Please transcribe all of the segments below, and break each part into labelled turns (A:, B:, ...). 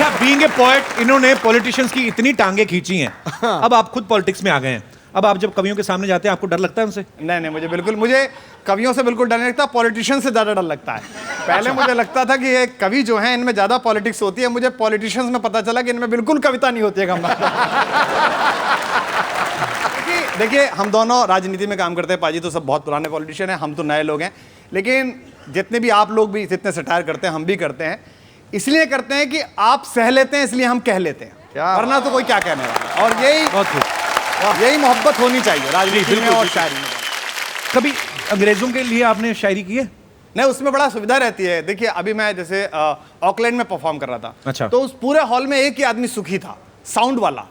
A: अच्छा, being a poet इन्होंने politicians की इतनी टांगे खींची हैं, अब आप खुद पॉलिटिक्स में आ गए हैं। अब आप जब कवियों के सामने जाते हैं आपको डर लगता है उनसे?
B: नहीं, मुझे कवियों से बिल्कुल डर नहीं लगता, पॉलिटिशियन से ज़्यादा डर लगता है। पहले मुझे लगता था कि ये कवि जो हैं इनमें ज़्यादा पॉलिटिक्स होती है, मुझे पॉलिटिशियंस में पता चला कि इनमें बिल्कुल कविता नहीं होती है। देखिए, हम दोनों राजनीति में काम करते हैं, पाजी तो सब बहुत पुराने पॉलिटिशियन हैं, हम तो नए लोग हैं। लेकिन जितने भी आप लोग भी जितने सटायर करते हैं, हम भी करते हैं, इसलिए करते हैं कि आप सह लेते हैं, इसलिए हम कह लेते हैं, वरना तो कोई क्या कहने वाला। और यही मोहब्बत होनी चाहिए राजनीति में और शायरी में।
A: कभी अंग्रेजों के लिए आपने शायरी की है?
B: नहीं, उसमें बड़ा सुविधा रहती है। देखिए, अभी मैं जैसे ऑकलैंड में परफॉर्म कर रहा था।
A: अच्छा।
B: तो उस पूरे हॉल में एक ही आदमी सुखी था, साउंड वाला,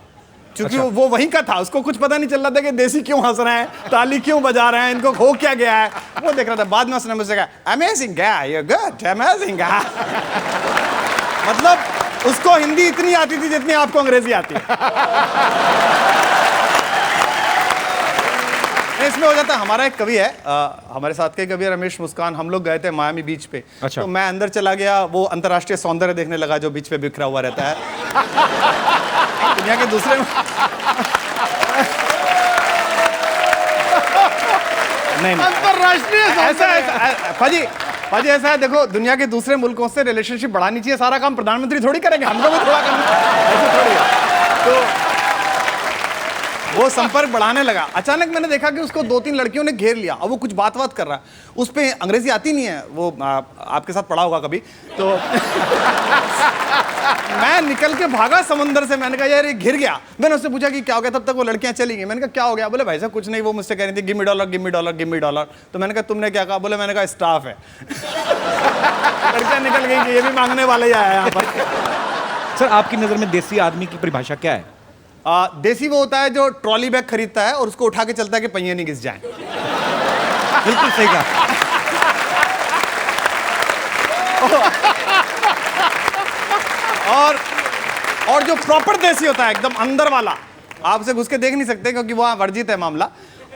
B: क्योंकि वो वहीं का था। उसको कुछ पता नहीं चल रहा था कि देसी क्यों हंस रहे हैं, ताली क्यों बजा रहे हैं, इनको हो क्या गया है, वो देख रहा था। बाद में उसने मुझसे कहा, amazing guy, you are good, amazing guy. मतलब उसको हिंदी इतनी आती थी जितनी आपको अंग्रेजी आती है। इसमें हो जाता है। हमारा एक कवि है, हमारे साथ के कवि रमेश मुस्कान, हम लोग गए थे मायामी बीच पे।
A: अच्छा।
B: तो मैं अंदर चला गया, वो अंतर्राष्ट्रीय सौंदर्य देखने लगा जो बीच पे बिखरा हुआ रहता है। दुनिया के दूसरे नहीं
C: अंतर्राष्ट्रीय
B: ऐसा पाजी ऐसा है, देखो दुनिया के दूसरे मुल्कों से रिलेशनशिप बढ़ानी चाहिए। सारा काम प्रधानमंत्री थोड़ी करेंगे, हमको भी थोड़ा करना ऐसे थोड़ी है। तो वो संपर्क बढ़ाने लगा। अचानक मैंने देखा कि उसको 2-3 लड़कियों ने घेर लिया। अब वो कुछ बात कर रहा है, उस पे अंग्रेजी आती नहीं है, वो आपके साथ पढ़ा होगा कभी। तो मैं निकल के भागा समंदर से। मैंने कहा यार ये घिर गया। मैंने उससे पूछा कि क्या हो गया, तब तक वो लड़कियां चली गई। मैंने कहा क्या हो गया? बोले भाई साहब कुछ नहीं, वो मुझसे कह रही थी give me dollar, give me dollar, give me dollar. तो मैंने कहा तुमने क्या कहा? बोले मैंने कहा स्टाफ है। लड़कियां निकल गई कि ये भी मांगने वाले ही आया यहाँ पर।
A: सर, आपकी नजर में देसी आदमी की परिभाषा क्या है?
B: देसी वो होता है जो ट्रॉली बैग खरीदता है और उसको उठा के चलता है कि पहिए नहीं घिस जाएं।
A: बिल्कुल सही कहा।
B: और जो प्रॉपर देसी होता है, एकदम अंदर वाला, आप उसे घुस के देख नहीं सकते क्योंकि वहां वर्जित है मामला।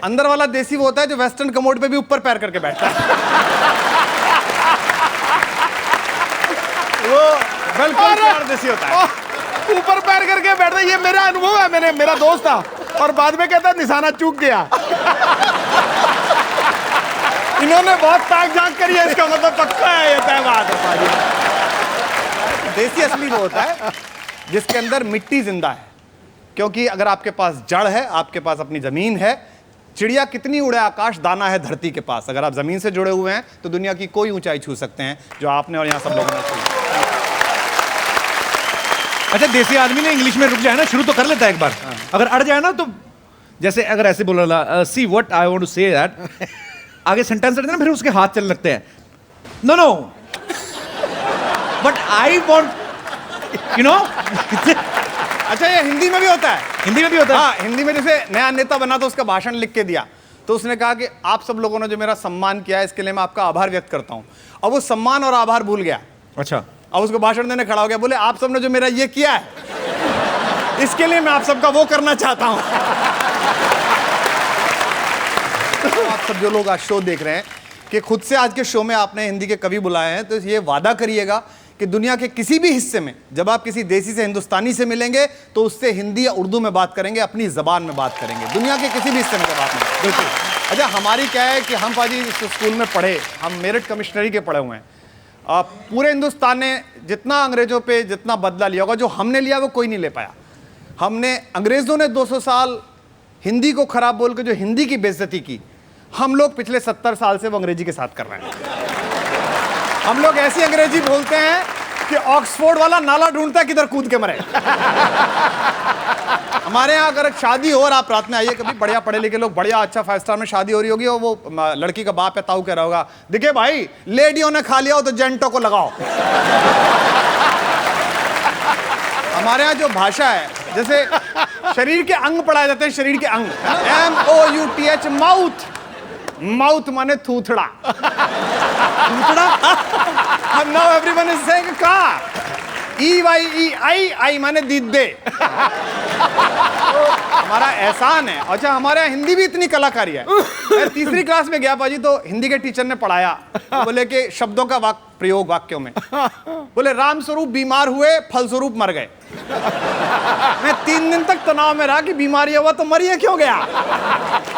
B: अंदर वाला देसी वो होता है जो वेस्टर्न कमोड पे भी ऊपर पैर करके बैठता है। वो बिल्कुल देसी होता है,
C: ऊपर पैर करके बैठता। ये मेरा अनुभव है, मेरा दोस्त था और बाद में कहता निशाना चूक गया।
B: इन्होंने बहुत ताक झांक करी है, इसका मतलब पक्का है, ये तय बात है। देसी असली वो होता है जिसके अंदर मिट्टी जिंदा है। क्योंकि अगर आपके पास जड़ है, आपके पास अपनी जमीन है, चिड़िया कितनी उड़े आकाश, दाना है धरती के पास। अगर आप जमीन से जुड़े हुए हैं तो दुनिया की कोई ऊंचाई छू सकते हैं, जो आपने और यहाँ सब लोगों ने छू।
A: अच्छा, देसी आदमी ने इंग्लिश में रुक जाए ना, शुरू तो कर लेता है एक बार। अगर अड़ जाए ना तो जैसे अगर ऐसे बोल रहा see what I want to say that, आगे सेंटेंस ना फिर उसके हाथ चलने लगते हैं। No no but I want you know.
B: अच्छा, ये हिंदी में भी होता है?
A: हिंदी में भी होता है?
B: हाँ, हिंदी में जैसे नया नेता बना तो उसका भाषण लिख के दिया, तो उसने कहा कि आप सब लोगों ने जो मेरा सम्मान किया है इसके लिए मैं आपका आभार व्यक्त करता हूं। अब वो सम्मान और आभार भूल गया।
A: अच्छा। अब
B: उसको भाषण देने खड़ा हो गया, बोले आप सबने जो मेरा ये किया है इसके लिए मैं आप सबका वो करना चाहता हूं। तो आप सब जो लोग आज शो देख रहे हैं कि खुद से आज के शो में आपने हिंदी के कवि बुलाए हैं, तो ये वादा करिएगा कि दुनिया के किसी भी हिस्से में जब आप किसी देसी से हिंदुस्तानी से मिलेंगे तो उससे हिंदी या उर्दू में बात करेंगे, अपनी जबान में बात करेंगे, दुनिया के किसी भी हिस्से में जब आप मिलेंगे। बिल्कुल। अच्छा, हमारी क्या है कि हम पाजी स्कूल में पढ़े, हम मेरिट कमिश्नरी के पढ़े हुए हैं। पूरे हिंदुस्तान ने जितना अंग्रेजों पे जितना बदला लिया होगा, जो हमने लिया वो कोई नहीं ले पाया। हमने, अंग्रेजों ने 200 साल हिंदी को खराब बोल के जो हिंदी की बेइज्जती की, हम लोग पिछले 70 साल से वो अंग्रेजी के साथ कर रहे हैं। हम लोग ऐसी अंग्रेजी बोलते हैं कि ऑक्सफोर्ड वाला नाला ढूंढता है किधर कूद के मरे। हमारे यहाँ अगर शादी हो और आप रात में आइए कभी, बढ़िया पढ़े लिखे लोग, बढ़िया अच्छा 5 स्टार में शादी हो रही होगी और वो लड़की का बाप है ताऊ कह रहा होगा, देखिए भाई लेडियों ने खा लिया हो तो जेंटो को लगाओ। हमारे यहाँ जो भाषा है, जैसे शरीर के अंग पढ़ाए जाते हैं, शरीर के अंग, MOUTH, माउथ। माउथ माने थूथड़ा। थूथड़ा। And now everyone is saying का। EYEI, आई माने दीदे। हमारा एहसान है। अच्छा, हमारे यहाँ हिंदी भी इतनी कलाकारी है। मैं तीसरी क्लास में गया पाजी, तो हिंदी के टीचर ने पढ़ाया, तो बोले कि शब्दों का प्रयोग वाक्यों में, बोले राम स्वरूप बीमार हुए, फलस्वरूप मर गए। मैं 3 दिन तक तनाव में रहा कि बीमारी हुआ तो मरिए क्यों गया।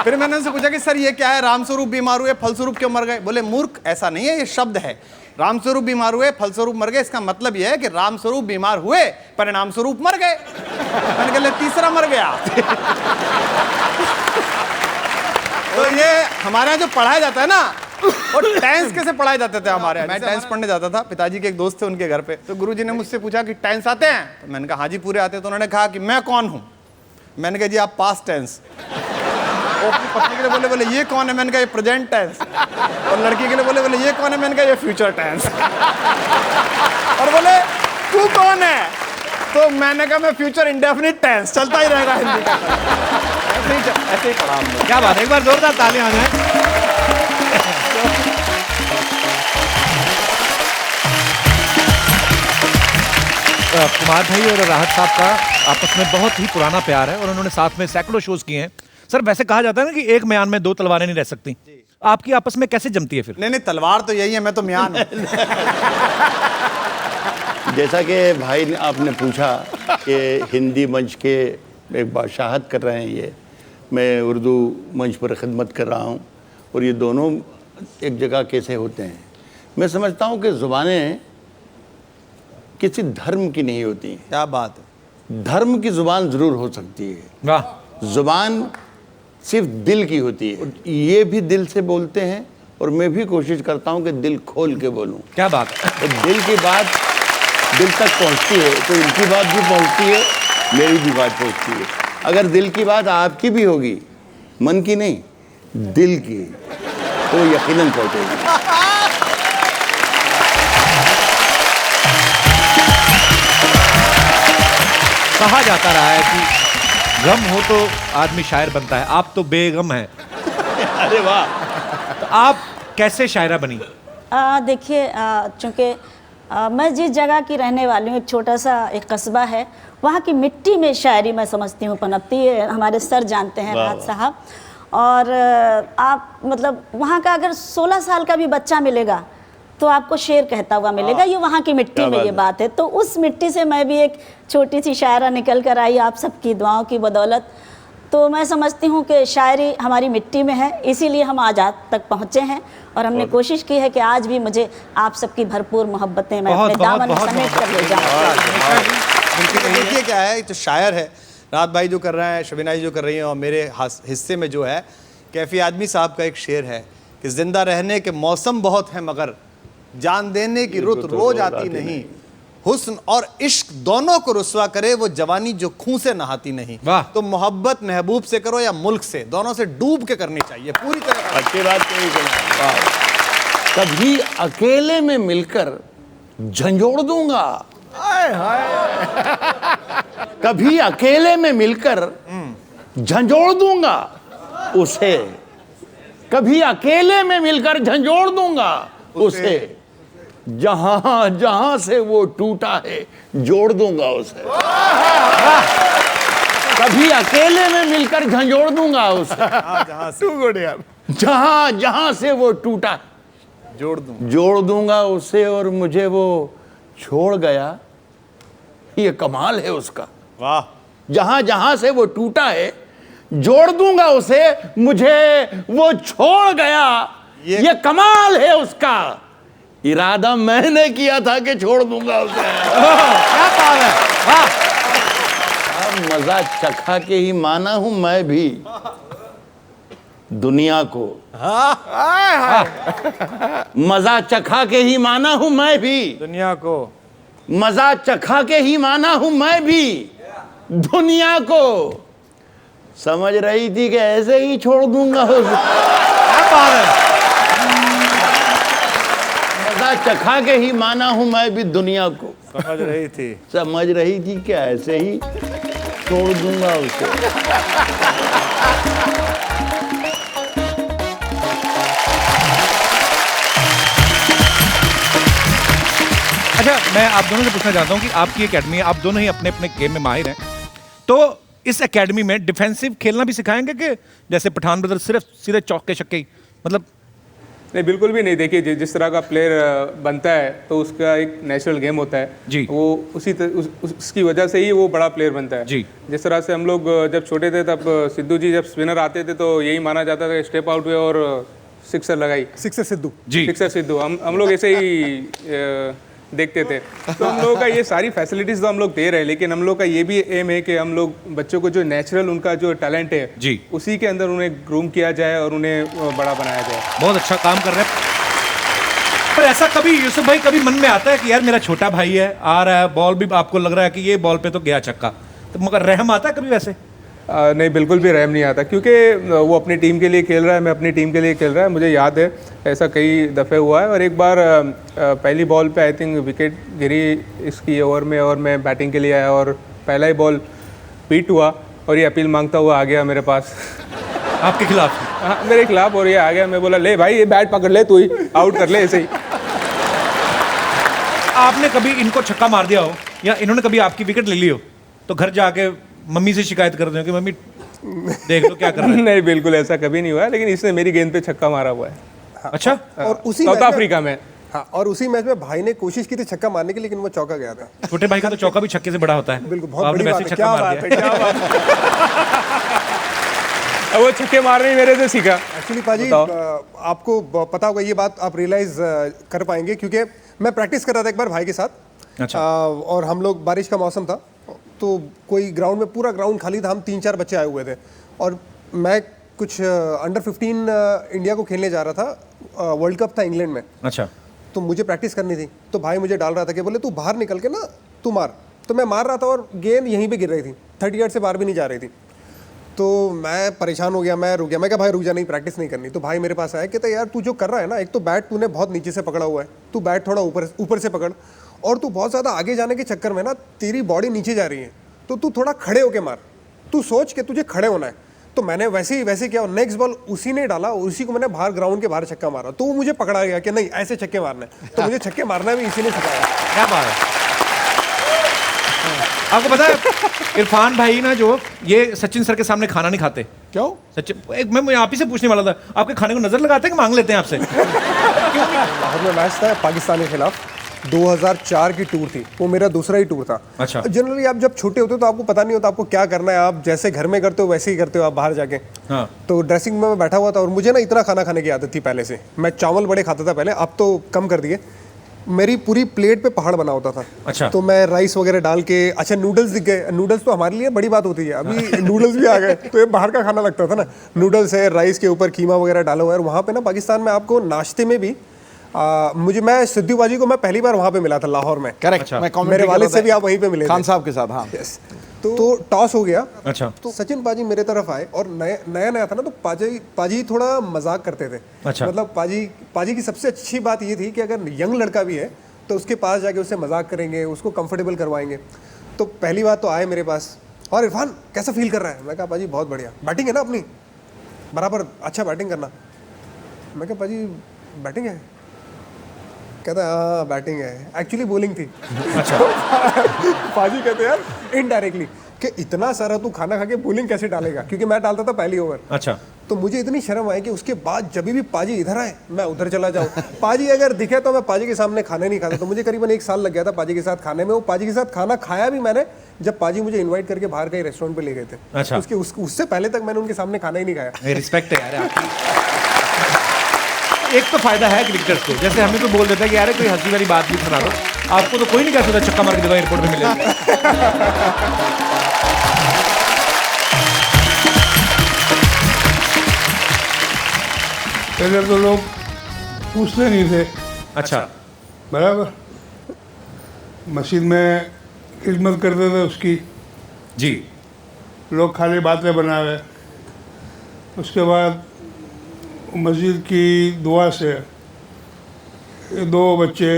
B: फिर मैंने उनसे पूछा कि सर ये क्या है, राम स्वरूप बीमार हुए फलस्वरूप क्यों मर गए। बोले मूर्ख, ऐसा नहीं है, ये शब्द है। राम स्वरूप बीमार हुए फलस्वरूप मर गए, इसका मतलब यह है कि राम स्वरूप बीमार हुए परिणाम स्वरूप मर गए। मैंने कहा तीसरा मर गया। तो ये हमारे यहाँ जो पढ़ाया जाता है ना, और टेंस कैसे पढ़ाए जाते थे हमारे यहाँ। मैं टेंस पढ़ने जाता था, पिताजी के एक दोस्त थे उनके घर पे, तो गुरुजी ने मुझसे पूछा कि टेंस आते हैं, तो मैंने कहा हाँ जी पूरे आते हैं। तो उन्होंने कहा कि मैं कौन हूँ। मैंने कहा जी आप पास्ट टेंस। और अपनी पत्नी के लिए बोले बोले ये कौन है। मैंने कहा ये प्रेजेंट टेंस। और लड़की के लिए बोले बोले ये कौन है। मैंने कहा ये फ्यूचर टेंस। और बोले तू कौन है, तो मैंने कहा मैं फ्यूचर इंडेफिनिट टेंस। चलता ही रहेगा हिंदी का। ऐसे ही पढ़ा हमने।
A: क्या बात है, एक बार जोरदार तालियां आ जाए। कुमार भाई और राहत साहब का आपस में बहुत ही पुराना प्यार है और उन्होंने साथ में सैकड़ों शोज किए हैं। सर वैसे कहा जाता है ना कि एक म्यान में 2 तलवारें नहीं रह सकती, आपकी आपस में कैसे जमती है फिर?
B: नहीं नहीं, तलवार तो यही है, मैं तो म्यान हूं।
D: जैसा कि भाई ने आपने पूछा कि हिंदी मंच के एक बादशाहत कर रहे हैं, ये मैं उर्दू मंच पर खिदमत कर रहा हूँ, और ये दोनों एक जगह कैसे होते हैं। मैं समझता हूँ कि ज़ुबानें किसी धर्म की नहीं होती।
B: क्या बात है।
D: धर्म की ज़ुबान ज़रूर हो सकती है,
A: वाह।
D: ज़ुबान सिर्फ दिल की होती है। ये भी दिल से बोलते हैं और मैं भी कोशिश करता हूँ कि दिल खोल के बोलूँ।
A: क्या बात है।
D: तो दिल की बात दिल तक पहुँचती है, तो इनकी बात भी पहुँचती है, मेरी भी बात पहुँचती है। अगर दिल की बात आपकी भी होगी, मन की नहीं, दिल की, तो यकीनन पहुँचेगी।
A: कहा जाता रहा है कि गम हो तो आदमी शायर बनता है, आप तो बेगम हैं।
D: अरे वाह।
A: तो आप कैसे शायरा बनी?
E: देखिए, चूँकि मैं जिस जगह की रहने वाली हूँ, एक छोटा सा एक कस्बा है, वहाँ की मिट्टी में शायरी मैं समझती हूँ पनपती है। हमारे सर जानते हैं, राहत साहब। और आप मतलब वहाँ का अगर 16 साल का भी बच्चा मिलेगा तो आपको शेर कहता हुआ मिलेगा। ये वहाँ की मिट्टी में ये बात है। तो उस मिट्टी से मैं भी एक छोटी सी शायरा निकल कर आई, आप सबकी दुआओं की बदौलत। तो मैं समझती हूँ कि शायरी हमारी मिट्टी में है, इसीलिए हम आज तक पहुँचे हैं। और हमने कोशिश की है कि आज भी मुझे आप सबकी भरपूर मोहब्बतें मैं अपने दामन में समेट कर ले जाऊँ।
B: देखिए क्या है, तो शायर है राहत भाई जो कर रहे हैं, शबीना जी जो कर रही हैं, और मेरे हिस्से में जो है कैफी आदमी साहब का एक शेर है कि जिंदा रहने के मौसम बहुत हैं मगर जान देने की रुत रोज आती नहीं। हुस्न और इश्क दोनों को रुस्वा करे वो जवानी जो खून से नहाती नहीं। तो मोहब्बत महबूब से करो या मुल्क से, दोनों से डूब के करनी चाहिए पूरी तरह।
D: अच्छी बात कही। कभी अकेले में मिलकर झंझोड़ दूंगा, कभी अकेले में मिलकर झंझोड़ दूंगा उसे, कभी अकेले में मिलकर झंझोड़ दूंगा उसे, जहां जहां से वो टूटा है जोड़ दूंगा उसे। कभी अकेले में मिलकर झंझोड़ दूंगा उसे, जहां जहां से वो टूटा जोड़ दूंगा उसे। और मुझे वो छोड़ गया, ये कमाल है उसका।
B: वाह।
D: जहां जहां से वो टूटा है जोड़ दूंगा उसे, मुझे वो छोड़ गया, ये कमाल है उसका। इरादा मैंने किया था कि छोड़ दूंगा उसे।
A: क्या बात है, वाह।
D: मजा चखा के ही माना हूं मैं भी दुनिया को। मजा चखा के ही माना हूं मैं भी
B: दुनिया को,
D: मजा चखा के ही माना हूं मैं भी दुनिया को। समझ रही थी कि ऐसे ही छोड़ दूंगा उसे।
A: क्या बात है।
D: मजा चखा के ही माना हूं मैं भी दुनिया को।
B: समझ रही थी कि
D: ऐसे ही छोड़ दूंगा उसे।
A: अच्छा, मैं आप दोनों से पूछना चाहता हूँ कि आपकी एकेडमी है, आप दोनों ही अपने अपने गेम में माहिर हैं, तो इस एकेडमी में डिफेंसिव खेलना भी सिखाएंगे कि जैसे पठान ब्रदर सिर्फ सीधे चौके छक्के ही, मतलब
F: नहीं, बिल्कुल भी नहीं। देखिए, जिस तरह का प्लेयर बनता है तो उसका एक नेचुरल गेम होता है
A: जी।
F: वो उसकी वजह से ही वो बड़ा प्लेयर बनता है
A: जी।
F: जिस तरह से हम लोग जब छोटे थे तब सिद्धू जी जब स्पिनर आते थे तो यही माना जाता था कि स्टेप आउट हुए और सिक्सर लगाई,
B: सिक्सर सिद्धू
A: जी।
F: सिक्सर सिद्धू। हम लोग ऐसे ही देखते थे। तो हम लोगों का ये सारी फैसिलिटीज़ तो हम लोग दे रहे हैं, लेकिन हम लोग का ये भी एम है कि हम लोग बच्चों को जो नेचुरल उनका जो टैलेंट है
A: जी,
F: उसी के अंदर उन्हें ग्रूम किया जाए और उन्हें बड़ा बनाया जाए।
A: बहुत अच्छा काम कर रहे हैं। पर ऐसा कभी यूसुफ भाई कभी मन में आता है कि यार मेरा छोटा भाई है, आ रहा है बॉल भी आपको लग रहा है कि ये बॉल पे तो गया छक्का, तो मगर रहम आता है कभी वैसे?
F: नहीं, बिल्कुल भी रहम नहीं आता, क्योंकि वो अपनी टीम के लिए खेल रहा है, मैं अपनी टीम के लिए खेल रहा है। मुझे याद है ऐसा कई दफ़े हुआ है, और एक बार पहली बॉल पे आई थिंक विकेट गिरी इसकी ओवर में और मैं बैटिंग के लिए आया और पहला ही बॉल पीट हुआ और ये अपील मांगता हुआ आ गया मेरे पास
A: आपके खिलाफ?
F: हाँ, मेरे खिलाफ। और ये आ गया, मैं बोला ले भाई ये बैट पकड़ ले, तू ही आउट कर ले ऐसे ही।
A: आपने कभी इनको छक्का मार दिया हो या इन्होंने कभी आपकी विकेट ले ली हो तो घर जाके मम्मी से शिकायत कर दो कि मम्मी देख लो क्या कर रहे हैं?
F: नहीं, बिल्कुल ऐसा कभी नहीं हुआ है, लेकिन इसने मेरी गेंद पे छक्का मारा हुआ है।
A: अच्छा।
G: और उसी
F: साउथ
G: मैच में-
F: अफ्रीका में।
G: हाँ, और उसी मैच में भाई ने कोशिश की थी छक्का मारने की, लेकिन वो चौका गया था।
A: छोटे भाई का तो चौका भी छक्के से बड़ा होता है।
G: बिल्कुल, बहुत
A: आपने
G: बड़ी
A: वैसे
G: बात
A: ही
G: है।
A: छक्का
G: क्या
A: मार
G: बात है,
A: दिया।
G: क्या बात है।
F: अब वो छक्के मारने ही मेरे से सीखा।
G: एक्चुअली पाजी, आपको पता होगा ये बात, आप रियलाइज कर पाएंगे, क्योंकि मैं प्रैक्टिस कर रहा था एक बार भाई के साथ।
A: अच्छा।
G: और हम लोग, बारिश का मौसम था तो कोई ग्राउंड में, पूरा ग्राउंड खाली था, हम 3-4 बच्चे आए हुए थे और मैं कुछ अंडर 15 इंडिया को खेलने जा रहा था, वर्ल्ड कप था इंग्लैंड में।
A: अच्छा।
G: तो मुझे प्रैक्टिस करनी थी, तो भाई मुझे डाल रहा था कि बोले तू बाहर निकल के ना तू मार। तो मैं मार रहा था और गेंद यहीं पे गिर रही थी, 30 यार्ड से बाहर भी नहीं जा रही थी। तो मैं परेशान हो गया, मैं रुक गया, मैं कहा भाई रुक जा, नहीं प्रैक्टिस नहीं करनी। तो भाई मेरे पास आया, कहता यार तू जो कर रहा है ना, एक तो बैट तूने बहुत नीचे से पकड़ा हुआ है, तू बैट थोड़ा ऊपर से पकड़, और तू बहुत ज़्यादा आगे जाने के चक्कर में ना तेरी बॉडी नीचे जा रही है, तो तू थोड़ा खड़े होके मार, तू सोच के तुझे खड़े होना है। तो मैंने वैसे किया और नेक्स्ट बॉल उसी ने डाला, उसी को मैंने बाहर ग्राउंड के बाहर छक्का मारा। तो वो मुझे पकड़ा गया कि नहीं ऐसे छक्के मारना है, तो मुझे छक्के मारना भी इसी ने सिखाया।
A: क्या बात है। आपको पता है इरफान भाई ना जो ये सचिन सर के सामने खाना नहीं खाते।
G: क्यों?
A: सचिन, एक मैं आप ही से पूछने वाला था, आपके खाने को नजर लगाते हैं कि मांग लेते हैं आपसे?
G: लाहौर में मैच था पाकिस्तान के खिलाफ, 2004 की टूर थी, वो मेरा दूसरा ही टूर था।
A: अच्छा।
G: जनरली आप जब छोटे होते हो तो आपको पता नहीं होता आपको क्या करना है, आप जैसे घर में करते हो वैसे ही करते हो आप बाहर जाके।
A: हाँ।
G: तो ड्रेसिंग में मैं बैठा हुआ था और मुझे ना इतना खाना खाने की आदत थी पहले से, मैं चावल बड़े खाता था पहले, अब तो कम कर दिए। मेरी पूरी प्लेट पे पहाड़ बना होता था।
A: अच्छा।
G: तो मैं राइस वगैरह डाल के, अच्छा नूडल्स दिख गए, नूडल्स तो हमारे लिए बड़ी बात होती है, अभी नूडल्स भी आ गए, तो ये बाहर का खाना लगता था ना। नूडल्स है, राइस के ऊपर कीमा वगैरह डाला हुआ है। और वहाँ पे ना पाकिस्तान में आपको नाश्ते में भी मैं सिद्धू बाजी को मैं पहली बार वहाँ पे मिला था लाहौर में।
B: करेक्ट।
A: अच्छा।
B: मैं
G: मेरे वालिद से भी आप वहीं पे मिले
B: खान
G: थे।
B: साहब के साथ। हाँ।
G: यस। तो टॉस हो गया।
A: अच्छा।
G: तो सचिन पाजी मेरे तरफ आए और नया था ना, तो पाजी थोड़ा मजाक करते थे।
A: अच्छा।
G: मतलब पाजी की सबसे अच्छी बात ये थी कि अगर यंग लड़का भी है तो उसके पास जाके उससे मजाक करेंगे, उसको कंफर्टेबल करवाएंगे। तो पहली बात तो आए मेरे पास, और इरफान कैसा फील कर रहा है? मैं कहा पाजी बहुत बढ़िया, बैटिंग है ना अपनी बराबर, अच्छा बैटिंग करना। मैं कहा पाजी बैटिंग है? कहता हाँ बैटिंग है, एक्चुअली बॉलिंग थी।
A: अच्छा।
G: पाजी कहते यार इनडायरेक्टली कि इतना सारा तू खाना खा के बॉलिंग कैसे डालेगा, क्योंकि मैं डालता था पहली ओवर।
A: अच्छा।
G: तो मुझे इतनी शर्म आई कि उसके बाद जब भी पाजी इधर आए मैं उधर चला जाऊँ। पाजी अगर दिखे तो मैं पाजी के सामने खाने नहीं खाता। तो मुझे करीबन 1 साल लग गया था पाजी के साथ खाने में। वो पाजी के साथ खाना खाया भी मैंने जब पाजी मुझे इनवाइट करके बाहर कहीं रेस्टोरेंट पे ले गए थे।
A: अच्छा।
G: उससे पहले तक मैंने उनके सामने खाना ही नहीं खाया।
A: रिस्पेक्ट है यार आपकी। एक तो फायदा है क्रिकेटर्स को, जैसे हमें तो बोल देता है कि यार कोई हंसी वाली बात भी सुना दो, आपको तो कोई नहीं कह सकता चक्का मार के देखो एयरपोर्ट में मिलेगा।
H: पहले तो लोग पूछते नहीं थे,
A: अच्छा।
H: बराबर, मस्जिद में खिदमत करते थे उसकी,
A: जी।
H: लोग खाली बातें बनावे। उसके बाद मस्जिद की दुआ से ये 2 बच्चे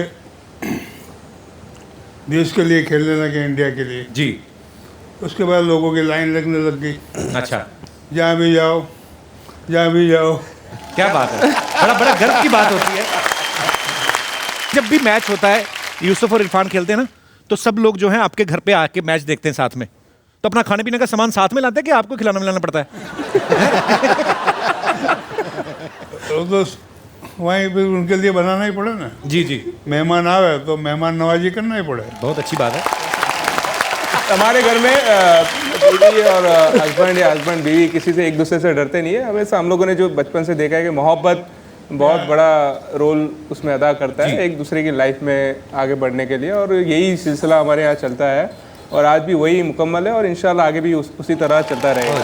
H: देश के लिए खेलने लगे, इंडिया के लिए।
A: जी।
H: उसके बाद लोगों की लाइन लगने लग गई,
A: अच्छा।
H: जहाँ भी जाओ, जहाँ भी जाओ।
A: क्या बात है, बड़ा बड़ा गर्व की बात होती है। जब भी मैच होता है, यूसुफ और इरफान खेलते हैं ना, तो सब लोग जो हैं आपके घर पे आके मैच देखते हैं साथ में। तो अपना खाने पीने का सामान साथ में लाते हैं कि आपको खिलाना मिलाना पड़ता है?
H: तो वहीं पे उनके लिए बनाना ही पड़े ना।
A: जी जी,
H: मेहमान आवे तो मेहमान नवाजी करना ही पड़े।
A: बहुत अच्छी बात है।
F: हमारे घर में बीवी और हस्बैंड या हस्बैंड बीवी किसी से एक दूसरे से डरते नहीं है। हमेशा हम लोगों ने जो बचपन से देखा है कि मोहब्बत बहुत बड़ा रोल उसमें अदा करता है एक दूसरे की लाइफ में आगे बढ़ने के लिए, और यही सिलसिला हमारे यहाँ चलता है और आज भी वही मुकम्मल है और इंशाल्लाह आगे भी उसी तरह चलता रहेगा।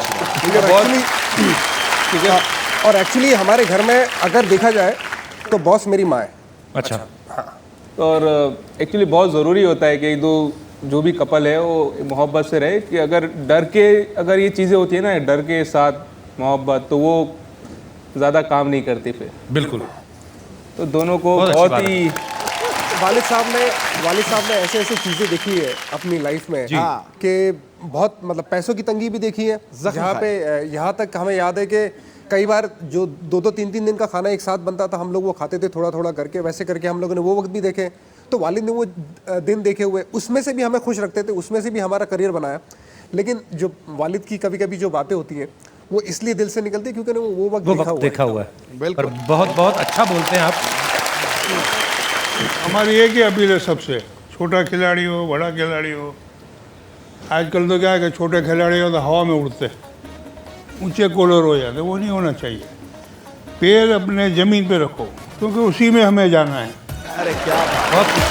G: ठीक है। और एक्चुअली हमारे घर में अगर देखा जाए तो बॉस मेरी माँ है।
A: अच्छा।
F: और एक्चुअली बहुत ज़रूरी होता है कि एक दो जो भी कपल है वो मोहब्बत से रहे, कि अगर डर के अगर ये चीज़ें होती है ना, डर के साथ मोहब्बत, तो वो ज़्यादा काम नहीं करती फिर।
A: बिल्कुल।
F: तो दोनों को
A: बहुत अच्छी
F: बहुत
A: बात
F: ही
G: वालिद साहब ने ऐसे ऐसे चीज़ें देखी है अपनी लाइफ में कि बहुत मतलब पैसों की तंगी भी देखी है, जहाँ पे यहाँ तक हमें याद है कि कई बार जो 2-3 दिन का खाना एक साथ बनता था, हम लोग वो खाते थे थोड़ा थोड़ा करके, वैसे करके हम लोगों ने वो वक्त भी देखे। तो वालिद ने वो दिन देखे हुए, उसमें से भी हमें खुश रखते थे, उसमें से भी हमारा करियर बनाया। लेकिन जो वालिद की कभी कभी जो बातें होती हैं वो इसलिए दिल से निकलती है क्योंकि वो वक्त
A: देखा हुआ है। पर बहुत बहुत अच्छा बोलते हैं आप।
H: हमारी एक ही अपील है सबसे, छोटा खिलाड़ी हो बड़ा खिलाड़ी हो, आजकल तो क्या है कि छोटे खिलाड़ी हो तो हवा में उड़ते, ऊंचे कॉलर हो जाते, वो नहीं होना चाहिए। पैर अपने ज़मीन पे रखो क्योंकि उसी में हमें जाना है।
B: अरे क्या बात।
A: बहुत कुछ